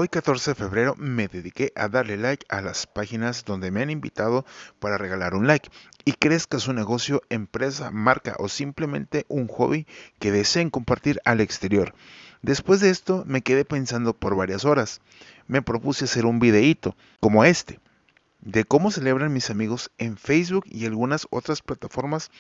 Hoy 14 de febrero me dediqué a darle like a las páginas donde me han invitado para regalar un like. ¿Y crees que es un negocio, empresa, marca o simplemente un hobby que deseen compartir al exterior? Después de esto me quedé pensando por varias horas. Me propuse hacer un videíto como este de cómo celebran mis amigos en Facebook y algunas otras plataformas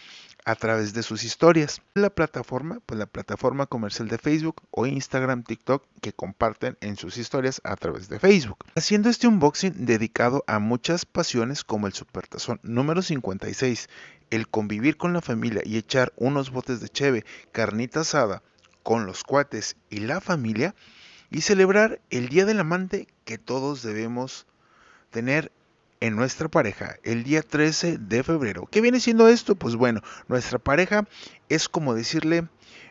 a través de sus historias. La plataforma comercial de Facebook o Instagram, TikTok que comparten en sus historias a través de Facebook. Haciendo este unboxing dedicado a muchas pasiones como el supertazón número 56, el convivir con la familia y echar unos botes de cheve, carnita asada con los cuates y la familia y celebrar el Día del Amante que todos debemos tener en nuestra pareja el día 13 de febrero. ¿Qué viene siendo esto? Pues bueno, nuestra pareja es como decirle,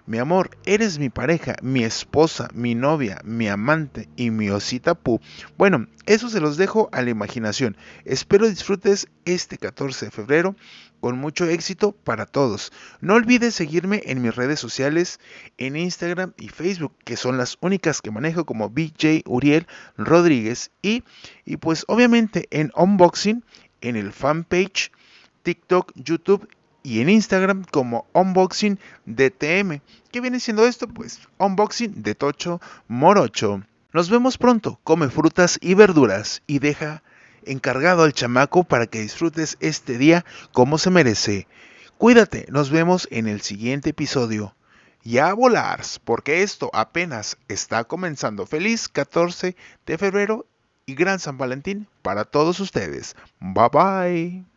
mi amor, eres mi pareja, mi esposa, mi novia, mi amante y mi osita pu. Bueno, eso se los dejo a la imaginación. Espero disfrutes este 14 de febrero con mucho éxito para todos. No olvides seguirme en mis redes sociales, en Instagram y Facebook, que son las únicas que manejo como BJ Uriel Rodríguez y pues obviamente en unboxing, en el fanpage, TikTok, YouTube y en Instagram como Unboxing DTM. ¿Qué viene siendo esto? Pues Unboxing de Tocho Morocho. Nos vemos pronto, come frutas y verduras y deja encargado al chamaco para que disfrutes este día como se merece. Cuídate, nos vemos en el siguiente episodio. Ya a volar, porque esto apenas está comenzando. Feliz 14 de febrero y gran San Valentín para todos ustedes. Bye bye.